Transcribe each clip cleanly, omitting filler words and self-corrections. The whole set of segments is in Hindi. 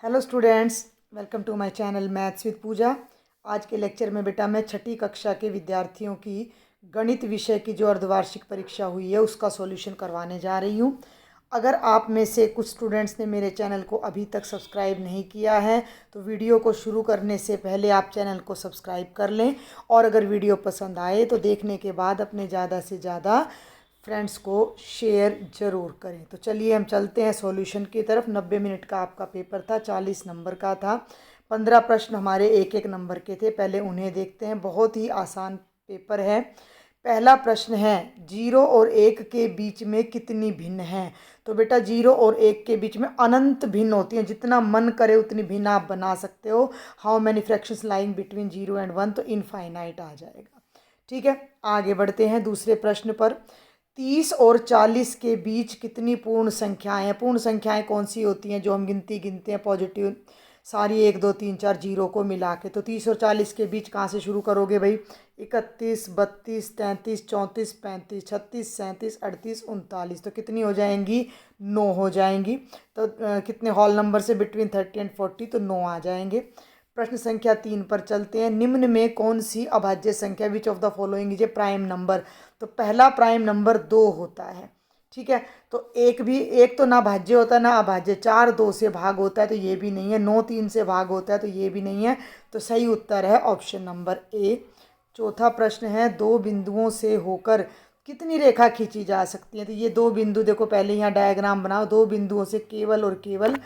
Hello students, welcome to my channel maths with Pooja. आज के लेक्चर में बेटा मैं छठी कक्षा के विद्यार्थियों की गणित विषय की जो अर्धवार्षिक परीक्षा हुई है उसका सॉल्यूशन करवाने जा रही हूँ। अगर आप में से कुछ स्टूडेंट्स ने मेरे चैनल को अभी तक सब्सक्राइब नहीं किया है तो वीडियो को शुरू करने से पहले आप चैनल को सब्सक्राइब कर लें, और अगर वीडियो पसंद आए तो देखने के बाद अपने ज़्यादा से ज़्यादा फ्रेंड्स को शेयर ज़रूर करें। तो चलिए हम चलते हैं सॉल्यूशन की तरफ। 90 मिनट का आपका पेपर था, 40 नंबर का था, 15 प्रश्न हमारे एक एक नंबर के थे। पहले उन्हें देखते हैं। बहुत ही आसान पेपर है। पहला प्रश्न है, 0 और 1 के बीच में कितनी भिन्न हैं। तो बेटा 0 और 1 के बीच में अनंत भिन्न होती हैं, जितना मन करे उतनी भिन्न आप बना सकते हो। How many fractions lying between 0 and 1, तो इनफाइनाइट आ जाएगा। ठीक है, आगे बढ़ते हैं दूसरे प्रश्न पर। 30 और 40 के बीच कितनी पूर्ण संख्याएं हैं। पूर्ण संख्याएं कौन सी होती हैं जो हम गिनते हैं पॉजिटिव, सारी 1 2 3 4 जीरो को मिला के। तो 30 और 40 के बीच कहाँ से शुरू करोगे भाई। 31 32 33 34 35 36 37 38 39, तो कितनी हो जाएंगी, 9 हो जाएंगी। तो कितने हॉल नंबर से बिटवीन 30 एंड 40, तो 9 आ जाएंगे। प्रश्न संख्या 3 पर चलते हैं। निम्न में कौन सी अभाज्य संख्या, which of the following is a prime number. तो पहला प्राइम नंबर 2 होता है। ठीक है, तो एक तो ना भाज्य होता है ना अभाज्य। 4 2 से भाग होता है तो ये भी नहीं है। 9 3 से भाग होता है तो ये भी नहीं है। तो सही उत्तर है ऑप्शन नंबर ए। चौथा प्रश्न है, दो बिंदुओं से होकर कितनी रेखा खींची जा सकती है। तो ये दो बिंदु देखो, पहले यहाँ डायग्राम बनाओ। दो बिंदुओं से केवल और केवल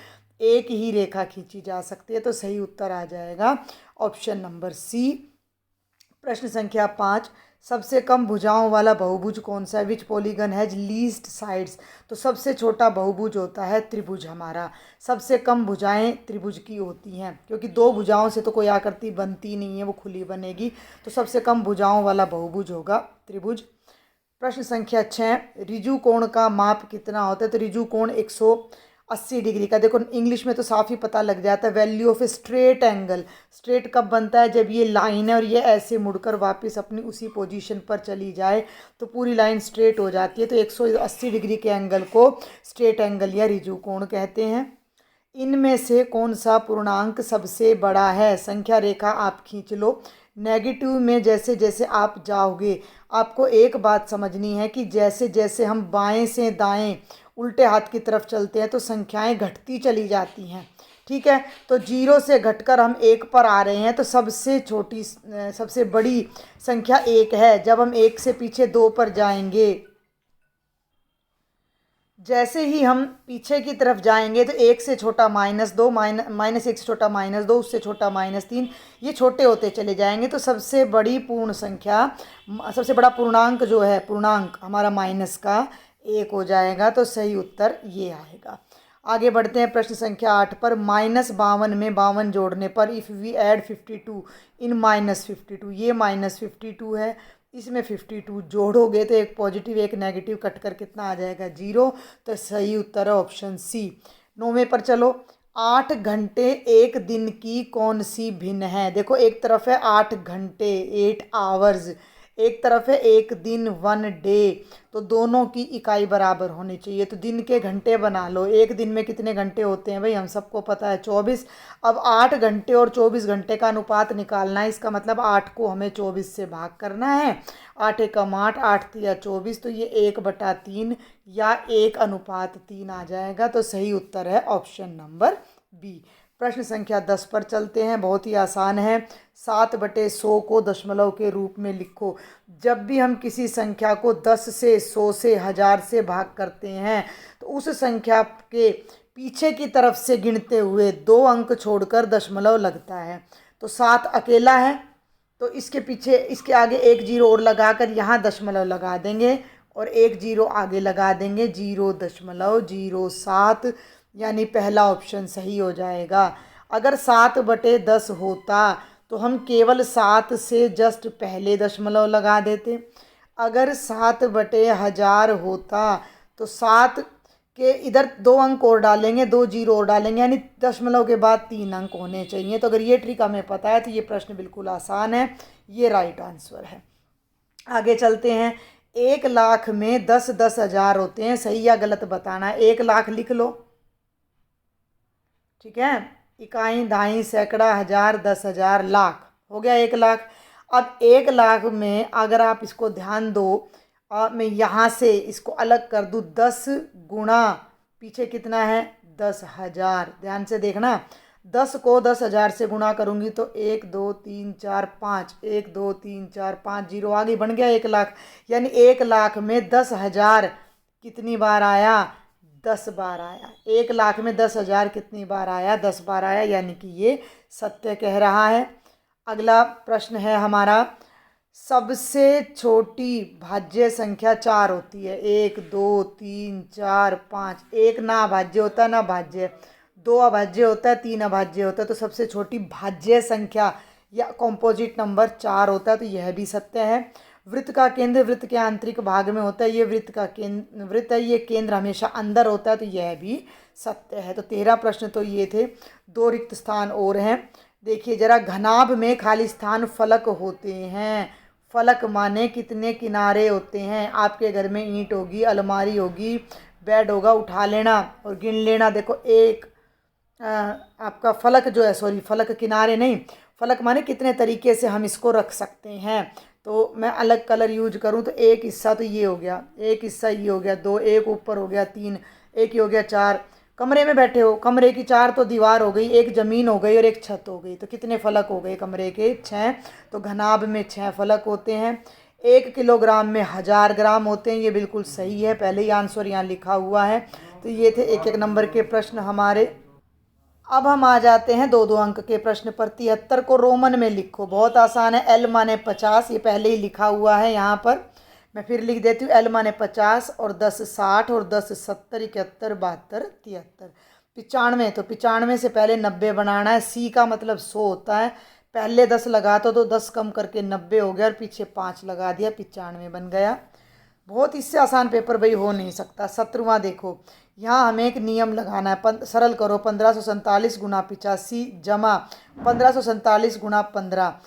एक ही रेखा खींची जा सकती है। तो सही उत्तर आ जाएगा ऑप्शन नंबर सी। प्रश्न संख्या 5, सबसे कम भुजाओं वाला बहुभुज कौन सा है। विच पॉलीगन हैज लीस्ट साइड्स। तो सबसे छोटा बहुभुज होता है त्रिभुज हमारा। सबसे कम भुजाएं त्रिभुज की होती हैं, क्योंकि दो भुजाओं से तो कोई आकृति बनती नहीं है, वो खुली बनेगी। तो सबसे कम भुजाओं वाला बहुभुज होगा त्रिभुज। प्रश्न संख्या 6, रिजु कोण का माप कितना होता है। तो रिजु कोण 180 डिग्री का। देखो इंग्लिश में तो साफ ही पता लग जाता है। Value of a straight angle. Straight कब बनता है, जब ये लाइन है और ये ऐसे मुड़कर वापस अपनी उसी पोजीशन पर चली जाए तो पूरी लाइन स्ट्रेट हो जाती है। तो 180 डिग्री के एंगल को स्ट्रेट एंगल या रिजु कोण कहते हैं। इनमें से कौन सा पूर्णांक सबसे बड़ा है। संख्या रेखा आप खींच लो। नेगेटिव में जैसे जैसे आप जाओगे, आपको एक बात समझनी है कि जैसे जैसे हम बाएं से दाएं उल्टे हाथ की तरफ चलते हैं तो संख्याएं घटती चली जाती हैं। ठीक है, तो 0 से घटकर हम 1 पर आ रहे हैं। तो सबसे बड़ी संख्या 1 है। जब हम 1 से पीछे 2 पर जाएंगे, जैसे ही हम पीछे की तरफ जाएंगे तो 1 से छोटा -2, -1 से छोटा -2, उससे छोटा -3, ये छोटे होते चले जाएंगे। तो सबसे बड़ी पूर्ण संख्या, सबसे बड़ा पूर्णांक जो है, पूर्णांक हमारा माइनस का 1 हो जाएगा। तो सही उत्तर ये आएगा। आगे बढ़ते हैं प्रश्न संख्या 8 पर। -52 में 52 जोड़ने पर इफ़ वी ऐड 52 इन -52, ये -52 है, इसमें 52 जोड़ोगे तो एक पॉजिटिव एक नेगेटिव कट कर कितना आ जाएगा, 0। तो सही उत्तर है ऑप्शन सी। 9वें पर चलो। 8 घंटे एक दिन की कौन सी भिन्न है। देखो एक तरफ है 8 घंटे 8 आवर्स, एक तरफ है एक दिन 1 डे। तो दोनों की इकाई बराबर होनी चाहिए। तो दिन के घंटे बना लो। एक दिन में कितने घंटे होते हैं भाई, हम सबको पता है 24। अब 8 घंटे और 24 घंटे का अनुपात निकालना है। इसका मतलब 8 को हमें 24 से भाग करना है। 8 एकम 8, 8 तिया 24, तो ये 1/3 या 1:3 आ जाएगा। तो सही उत्तर है ऑप्शन नंबर बी। प्रश्न संख्या 10 पर चलते हैं। बहुत ही आसान है। 7/100 को दशमलव के रूप में लिखो। जब भी हम किसी संख्या को 10 से 100 से 1000 से भाग करते हैं तो उस संख्या के पीछे की तरफ से गिनते हुए 2 अंक छोड़कर दशमलव लगता है। तो 7 अकेला है तो इसके पीछे, इसके आगे एक 0 और लगाकर यहाँ दशमलव लगा देंगे और एक 0 आगे लगा देंगे, 0.07, यानी पहला ऑप्शन सही हो जाएगा। अगर 7/10 होता तो हम केवल 7 से जस्ट पहले दशमलव लगा देते। अगर 7/1000 होता तो 7 के इधर 2 अंक और डालेंगे, 2 0 और डालेंगे, यानी दशमलव के बाद 3 अंक होने चाहिए। तो अगर ये ट्रिक हमें पता है तो ये प्रश्न बिल्कुल आसान है, ये राइट आंसर है। आगे चलते हैं। 1 लाख में 10 10,000 होते हैं, सही या गलत बताना है। 1 लाख लिख लो, ठीक है। इकाई, दहाई, सैकड़ा, हजार, 10,000, लाख, हो गया 1,00,000। अब 1,00,000 में अगर आप इसको ध्यान दो, मैं यहाँ से इसको अलग कर दूँ, 10 गुणा पीछे कितना है 10,000। ध्यान से देखना, 10 को 10,000 से गुणा करूँगी तो 1 2 3 4 5, 1 2 3 4 5, जीरो आगे, बन गया 1,00,000। यानी 1,00,000 में 10,000 कितनी बार आया, 10 बार आया। 1,00,000 में 10,000 कितनी बार आया, 10 बार आया, यानी कि ये सत्य कह रहा है। अगला प्रश्न है हमारा, सबसे छोटी भाज्य संख्या 4 होती है। 1 2 3 4 5, एक ना अभाज्य होता है ना भाज्य, 2 अभाज्य होता है, 3 अभाज्य होता है, तो सबसे छोटी भाज्य संख्या या कॉम्पोजिट नंबर 4 होता है, तो यह भी सत्य है। वृत्त का केंद्र वृत्त के आंतरिक भाग में होता है, ये वृत्त का केंद्र वृत्त है, ये केंद्र हमेशा अंदर होता है, तो यह भी सत्य है। तो 13 प्रश्न तो ये थे। 2 रिक्त स्थान और हैं, देखिए जरा। घनाभ में खाली स्थान फलक होते हैं। फलक माने कितने किनारे होते हैं। आपके घर में ईंट होगी, अलमारी होगी, बेड होगा, उठा लेना और गिन लेना। देखो एक आपका फलक जो है, सॉरी फलक किनारे नहीं, फलक माने कितने तरीके से हम इसको रख सकते हैं। तो मैं अलग कलर यूज करूं तो एक हिस्सा तो ये हो गया, एक हिस्सा ये हो गया, 2, एक ऊपर हो गया, 3, एक ये हो गया, 4। कमरे में बैठे हो, कमरे की 4 तो दीवार हो गई, एक ज़मीन हो गई और एक छत हो गई, तो कितने फलक हो गए कमरे के, 6। तो घनाभ में 6 फलक होते हैं। 1 किलोग्राम में 1000 ग्राम होते हैं, ये बिल्कुल सही है, पहले ही आंसर यहाँ लिखा हुआ है। तो ये थे 1-1 नंबर के प्रश्न हमारे। अब हम आ जाते हैं 2-2 अंक के प्रश्न पर। 73 को रोमन में लिखो, बहुत आसान है। एल माने 50, ये पहले ही लिखा हुआ है यहाँ पर, मैं फिर लिख देती हूँ। एल माने 50 और 10 60 और 10 70 71 72 73 95। तो 95 से पहले 90 बनाना है। सी का मतलब 100 होता है, पहले 10 लगा तो 10 कम करके 90 हो गया और पीछे 5 लगा दिया, 95 बन गया। बहुत इससे आसान पेपर भाई हो नहीं सकता। 17वां देखो, यहाँ हमें एक नियम लगाना है। सरल करो, 1547 गुना 85 जमा 1547 गुना 15।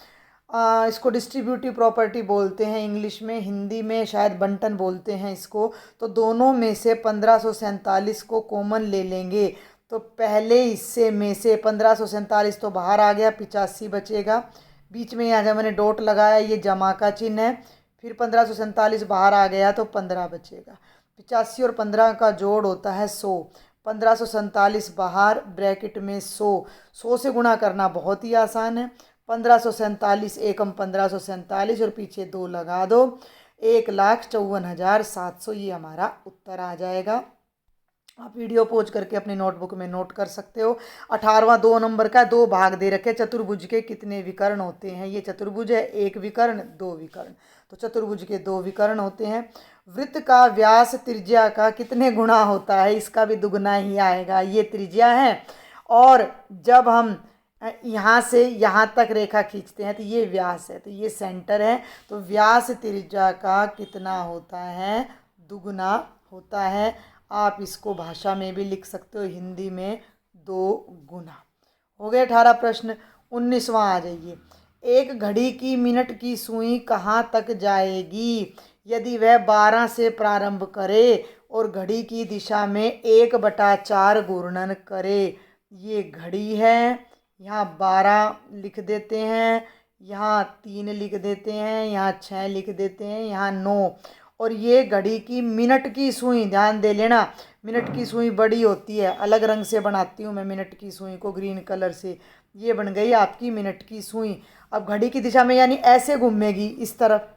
इसको डिस्ट्रीब्यूटिव प्रॉपर्टी बोलते हैं इंग्लिश में, हिंदी में शायद बंटन बोलते हैं इसको। तो दोनों में से 1547 को कॉमन ले लेंगे, तो पहले हिस्से में से 1547 तो बाहर आ गया, 85 बचेगा। बीच में यहाँ जब मैंने डॉट लगाया, ये जमा का चिन्ह है, फिर 1547 बाहर आ गया तो 15 बचेगा। 85 और 15 का जोड़ होता है 100। 1547 बाहर, ब्रैकेट में 100। 100 से गुणा करना बहुत ही आसान है। 1547 एकम 1547 और पीछे 2 लगा दो, 1,54,700, ये हमारा उत्तर आ जाएगा। आप वीडियो पॉज करके अपनी नोटबुक में नोट कर सकते हो। 18वां 2 नंबर का, 2 भाग दे रखे। चतुर्भुज के कितने विकर्ण होते हैं। ये चतुर्भुज है, 1 विकर्ण 2 विकर्ण, तो चतुर्भुज के 2 विकर्ण होते हैं। वृत्त का व्यास त्रिज्या का कितने गुना होता है, इसका भी दुगना ही आएगा। ये त्रिज्या है और जब हम यहाँ से यहाँ तक रेखा खींचते हैं तो ये व्यास है, तो ये सेंटर है। तो व्यास त्रिज्या का कितना होता है, दुगना होता है। आप इसको भाषा में भी लिख सकते हो, हिंदी में 2 गुना। हो गए 18 प्रश्न। 19वां आ जाइए। एक घड़ी की मिनट की सुई कहाँ तक जाएगी यदि वह 12 से प्रारंभ करे और घड़ी की दिशा में 1/4 घूर्णन करे। ये घड़ी है, यहाँ 12 लिख देते हैं, यहाँ 3 लिख देते हैं, यहाँ 6 लिख देते हैं, यहाँ 9। और ये घड़ी की मिनट की सुई, ध्यान दे लेना, मिनट की सुई बड़ी होती है, अलग रंग से बनाती हूँ मैं मिनट की सुई को, ग्रीन कलर से। ये बन गई आपकी मिनट की सुई। अब घड़ी की दिशा में यानी ऐसे घूमेगी इस तरफ,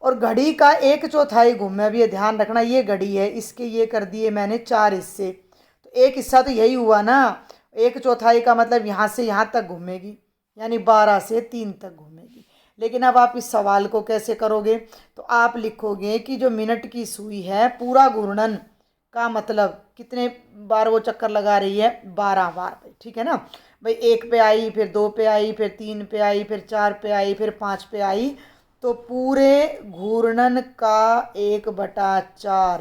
और घड़ी का 1/4 घूमे। अब ये ध्यान रखना, ये घड़ी है, इसके ये कर दिए मैंने 4 हिस्से, तो एक हिस्सा तो यही हुआ ना। 1/4 का मतलब यहाँ से यहाँ तक घूमेगी, यानी 12 से 3 तक घूमेगी। लेकिन अब आप इस सवाल को कैसे करोगे, तो आप लिखोगे कि जो मिनट की सुई है, पूरा घूर्णन का मतलब कितने बार वो चक्कर लगा रही है, 12 बार। ठीक है ना भाई, 1 पे आई, फिर 2 पे आई, फिर 3 पे आई, फिर 4 पे आई, फिर 5 पे आई, तो पूरे घूर्णन का 1/4,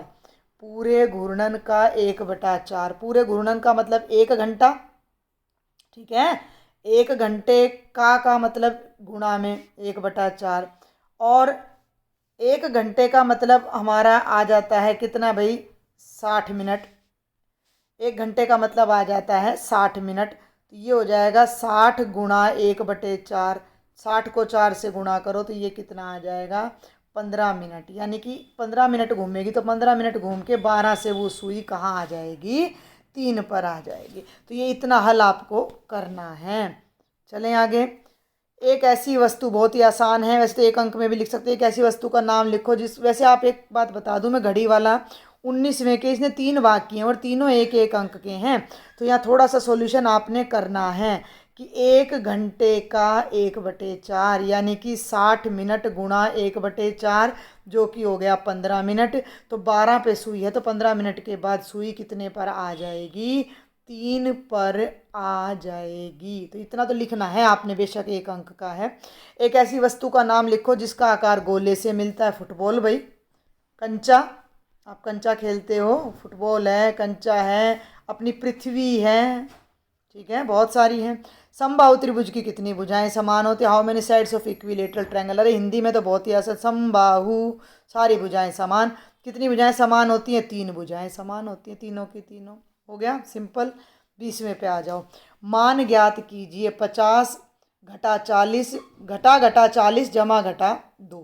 पूरे घूर्णन का 1/4, पूरे घूर्णन का मतलब 1 घंटा। ठीक है, 1 घंटे का मतलब गुणा में 1/4, और 1 घंटे का मतलब हमारा आ जाता है कितना भाई, 60 मिनट। 1 घंटे का मतलब आ जाता है 60 मिनट। तो ये हो जाएगा 60 गुणा 1/4। 60 को 4 से गुणा करो तो ये कितना आ जाएगा 15 मिनट, यानी कि 15 मिनट घूमेगी तो 15 मिनट घूम के 12 से वो सुई कहाँ आ जाएगी, 3 पर आ जाएगी। तो ये इतना हल आपको करना है। चलें आगे। एक ऐसी वस्तु, बहुत ही आसान है, वैसे तो एक अंक में भी लिख सकते हैं। एक ऐसी वस्तु का नाम लिखो जिस, वैसे आप एक बात बता दूं मैं, घड़ी वाला 19वें के, इसने 3 भाग किए हैं और तीनों एक एक अंक के हैं। तो यहाँ थोड़ा सा सॉल्यूशन आपने करना है कि 1 घंटे का 1/4 यानी कि 60 मिनट गुणा 1/4 जो कि हो गया 15 मिनट। तो 12 पे सुई है तो 15 मिनट के बाद सुई कितने पर आ जाएगी, 3 पर आ जाएगी। तो इतना तो लिखना है आपने, बेशक एक अंक का है। एक ऐसी वस्तु का नाम लिखो जिसका आकार गोले से मिलता है। फुटबॉल भाई, कंचा, आप कंचा खेलते हो, फुटबॉल है, कंचा है, अपनी पृथ्वी है, ठीक है, बहुत सारी हैं। समबाहु त्रिभुज की कितनी भुजाएं समान होती है? How many sides of equilateral triangle. अरे हिंदी में तो बहुत ही आसान, समबाहु सारी भुजाएं समान। कितनी भुजाएं समान होती हैं? 3 भुजाएं समान होती हैं, तीनों की तीनों। हो गया सिंपल। 20वें पे आ जाओ। मान ज्ञात कीजिए 50 घटा 40 घटा 40 जमा घटा 2।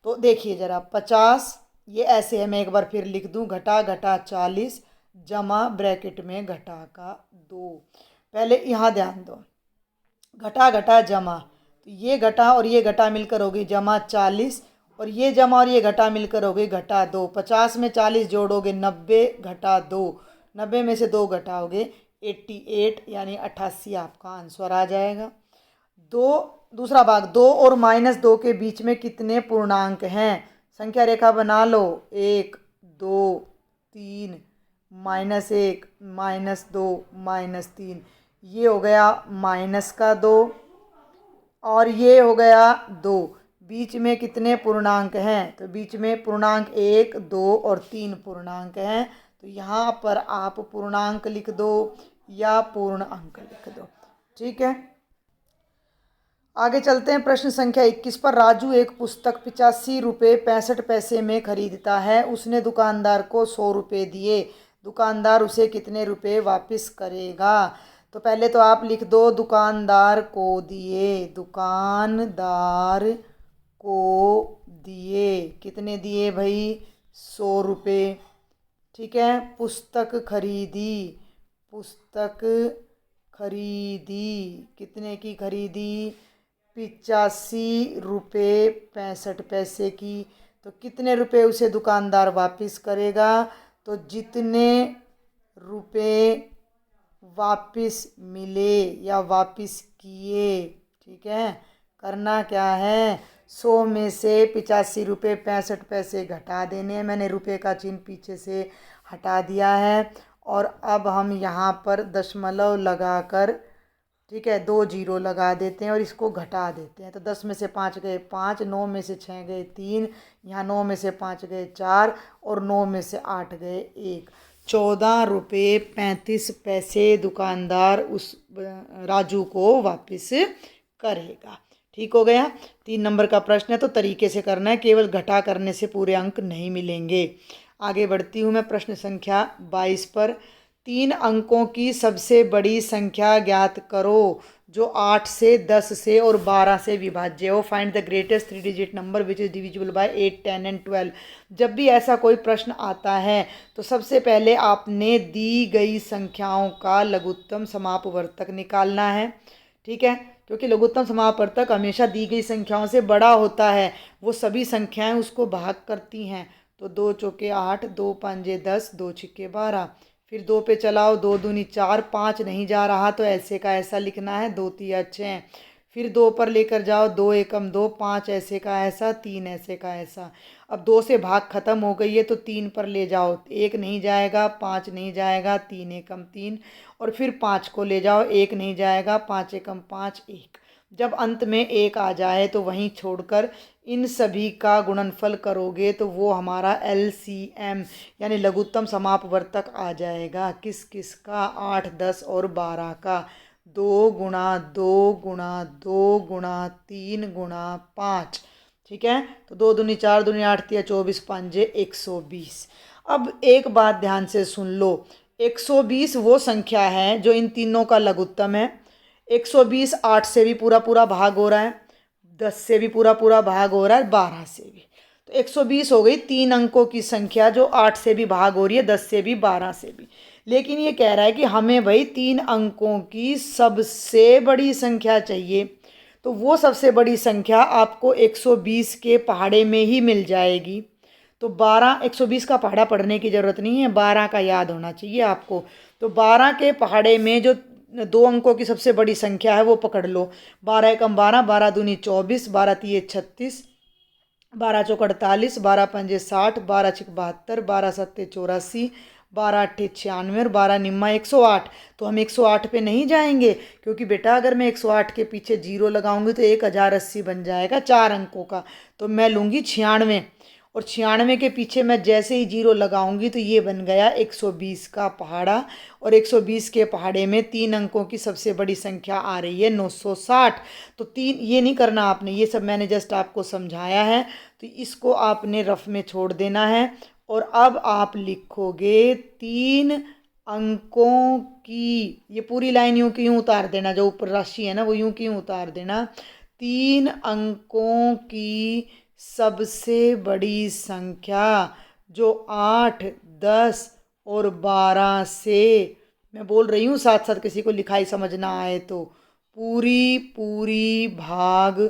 तो देखिए जरा, 50 ये ऐसे है, मैं एक बार फिर लिख दूं, घटा 40 जमा ब्रैकेट में घटा का 2। पहले यहाँ ध्यान दो, घटा जमा, तो ये घटा और ये घटा मिलकर हो गई जमा 40, और ये जमा और ये घटा मिलकर हो गई घटा 2। 50 में 40 जोड़ोगे 90 घटा 2, 90 में से 2 घटाओगे 88, यानी 88 आपका आंसर आ जाएगा। दूसरा भाग, 2 और -2 के बीच में कितने पूर्णांक हैं? संख्या रेखा बना लो, 1 2 3 -1 -2 -3, ये हो गया -2 और ये हो गया 2। बीच में कितने पूर्णांक हैं? तो बीच में पूर्णांक 1 2 और 3 पूर्णांक हैं। तो यहाँ पर आप पूर्णांक लिख दो या पूर्ण अंक लिख दो, ठीक है। आगे चलते हैं। प्रश्न संख्या 21 पर। राजू एक पुस्तक 85 रुपये 65 पैसे में खरीदता है। उसने दुकानदार को 100 रुपये दिए। दुकानदार उसे कितने रुपए वापस करेगा? तो पहले तो आप लिख दो दुकानदार को दिए, दुकानदार को दिए, कितने दिए भाई? 100 रुपये, ठीक है। पुस्तक खरीदी, पुस्तक खरीदी, कितने की खरीदी? 85 रुपये 65 पैसे की। तो कितने रुपए उसे दुकानदार वापस करेगा? तो जितने रुपए वापस मिले या वापस किए, ठीक है। करना क्या है? 100 में से 85 रुपये 65 पैसे घटा देने हैं। मैंने रुपये का चिन्ह पीछे से हटा दिया है। और अब हम यहाँ पर दशमलव लगाकर, ठीक है, 2 जीरो लगा देते हैं और इसको घटा देते हैं। तो 10 में से 5 गए 5, 9 में से 6 गए 3, यहाँ 9 में से 5 गए 4 और 9 में से 8 गए 1। 14 रुपये 35 पैसे दुकानदार उस राजू को वापस करेगा। ठीक हो गया। 3 नंबर का प्रश्न है तो तरीके से करना है, केवल घटा करने से पूरे अंक नहीं मिलेंगे। आगे बढ़ती हूँ मैं प्रश्न संख्या 22 पर। 3 अंकों की सबसे बड़ी संख्या ज्ञात करो जो 8 से 10 से और 12 से विभाज्य हो। Find the greatest 3 digit number which is divisible by 8, 10 and 12। जब भी ऐसा कोई प्रश्न आता है तो सबसे पहले आपने दी गई संख्याओं का लघुत्तम समापवर्तक निकालना है, ठीक है, क्योंकि लघुत्तम समापवर्तक हमेशा दी गई संख्याओं से बड़ा होता है। वो सभी संख्याएं उसको भाग करती हैं। तो 2 चौके 8, 2 पंजे 10, 2 छिक्के 12। फिर 2 पे चलाओ, 2 दूनी 4, 5 नहीं जा रहा तो ऐसे का ऐसा लिखना है, 2 तिया 6। फिर 2 पर लेकर जाओ, 2 एकम 2, 5 ऐसे का ऐसा, 3 ऐसे का ऐसा। अब 2 से भाग खत्म हो गई है तो 3 पर ले जाओ, 1 नहीं जाएगा, 5 नहीं जाएगा, 3 एकम 3। और फिर 5 को ले जाओ, 1 नहीं जाएगा, 5 एकम 5, 1। जब अंत में 1 आ जाए तो वहीं छोड़कर इन सभी का गुणनफल करोगे तो वो हमारा LCM यानी लघुत्तम समापवर्तक आ जाएगा। किस किस का? 8, 10 और 12 का। 2 गुणा 2 गुणा 2 गुणा 3 गुणा 5, ठीक है। तो 2 दूनी 4, दूनी 8, तिया 24, पंजे 120। अब एक बात ध्यान से सुन लो, 120 वो संख्या है जो इन तीनों का लघुत्तम है। 120 8 से भी पूरा पूरा भाग हो रहा है, 10 से भी पूरा पूरा भाग हो रहा है, 12 से भी। तो 120 हो गई 3 अंकों की संख्या जो 8 से भी भाग हो रही है, 10 से भी, 12 से भी। लेकिन ये कह रहा है कि हमें भाई 3 अंकों की सबसे बड़ी संख्या चाहिए। तो वो सबसे बड़ी संख्या आपको 120 के पहाड़े में ही मिल जाएगी। तो 12, 120 का पहाड़ा पढ़ने की ज़रूरत नहीं है, 12 का याद होना चाहिए आपको। तो 12 के पहाड़े में जो 2 अंकों की सबसे बड़ी संख्या है वो पकड़ लो। 12 एकम 12, 12 दूनी 24, 12 तिये 36, 12 चौक 48, 12 पंजे 60, 12 छिक 72, 12 सत्ते 84, 12 अट्ठे 96 और 12 निम्मा 108। तो हम 108 पे नहीं जाएंगे, क्योंकि बेटा अगर मैं 108 के पीछे जीरो लगाऊंगी तो 1080 बन जाएगा 4 अंकों का। तो मैं लूँगी 96, और 96 के पीछे मैं जैसे ही जीरो लगाऊंगी तो ये बन गया 120 का पहाड़ा। और 120 के पहाड़े में 3 अंकों की सबसे बड़ी संख्या आ रही है 960। तो 3 ये नहीं करना आपने, ये सब मैंने जस्ट आपको समझाया है। तो इसको आपने रफ में छोड़ देना है। और अब आप लिखोगे 3 अंकों की, ये पूरी लाइन यूं की यूं उतार देना, जो ऊपर राशि है ना वो यूं की यूं उतार देना। 3 अंकों की सबसे बड़ी संख्या जो 8, 10 और 12 से, मैं बोल रही हूँ साथ साथ, किसी को लिखाई समझ ना आए तो, पूरी पूरी भाग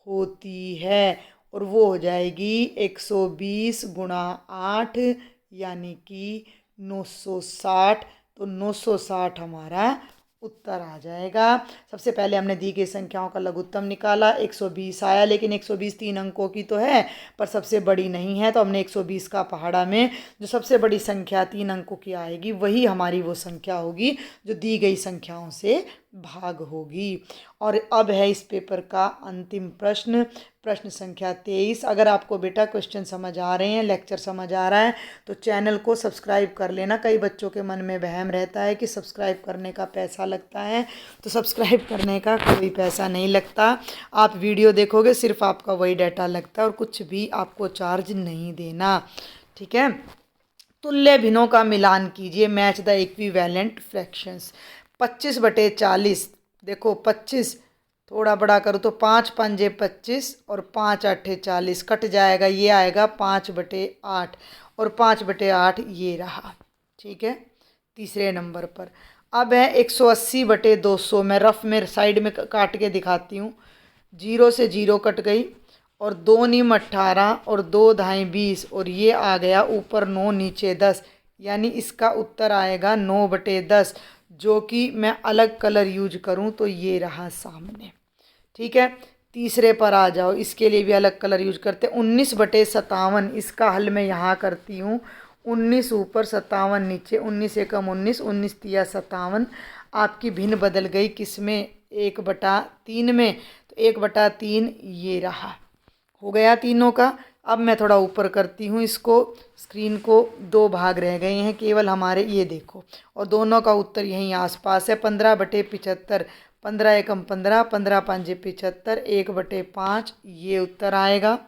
होती है। और वो हो जाएगी 120 गुणा 8 यानी कि 960। तो 960 हमारा उत्तर आ जाएगा। सबसे पहले हमने दी गई संख्याओं का लघुत्तम निकाला, 120 आया, लेकिन 120 3 अंकों की तो है पर सबसे बड़ी नहीं है। तो हमने 120 का पहाड़ा में जो सबसे बड़ी संख्या 3 अंकों की आएगी वही हमारी वो संख्या होगी जो दी गई संख्याओं से भाग होगी। और अब है इस पेपर का अंतिम प्रश्न, प्रश्न संख्या 23। अगर आपको बेटा क्वेश्चन समझ आ रहे हैं, लेक्चर समझ आ रहा है, तो चैनल को सब्सक्राइब कर लेना। कई बच्चों के मन में वहम रहता है कि सब्सक्राइब करने का पैसा लगता है। तो सब्सक्राइब करने का कोई पैसा नहीं लगता। आप वीडियो देखोगे सिर्फ आपका वही डाटा लगता है और कुछ भी आपको चार्ज नहीं देना। ठीक है। तुल्य भिन्नों का मिलान कीजिए, मैच द इक्विवेलेंट फ्रैक्शंस। 25/40, देखो 25 थोड़ा बड़ा करूँ तो 5 पंजे 25 और 5 अट्ठे 40, कट जाएगा, ये आएगा 5/8 और 5/8 ये रहा। ठीक है। तीसरे नंबर पर अब है 180/200। मैं रफ में साइड में काट के दिखाती हूँ। 0 से 0 कट गई और 2 नीम 18 और 2 धाई 20 और ये आ गया ऊपर 9 नीचे 10, यानी इसका उत्तर आएगा 9/10। जो कि मैं अलग कलर यूज करूं तो ये रहा सामने। ठीक है। तीसरे पर आ जाओ, इसके लिए भी अलग कलर यूज करते। 19/57, इसका हल मैं यहाँ करती हूँ। 19 ऊपर 57 नीचे, 19 एकम 19, 19 तिया 57। आपकी भिन्न बदल गई किस में? 1/3 में। तो 1/3 ये रहा, हो गया तीनों का। अब मैं थोड़ा ऊपर करती हूँ इसको, स्क्रीन को। 2 भाग रह गए हैं केवल हमारे, ये देखो, और दोनों का उत्तर यहीं आसपास है। 15/75, 15 एकम 15, 15 पंजे 75, 1/5 ये उत्तर आएगा।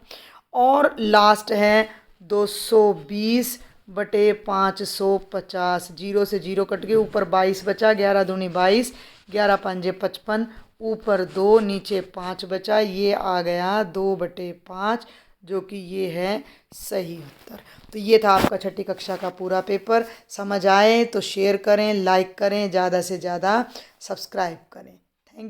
और लास्ट है 220/550। 0 से 0 कट गए, ऊपर 22 बचा, 11 दूनी 22, 11 पंजे 55, ऊपर 2 नीचे 5 बचा, ये आ गया 2/5, जो कि ये है सही उत्तर। तो ये था आपका छठी कक्षा का पूरा पेपर। समझ आए तो शेयर करें, लाइक करें, ज़्यादा से ज़्यादा सब्सक्राइब करें।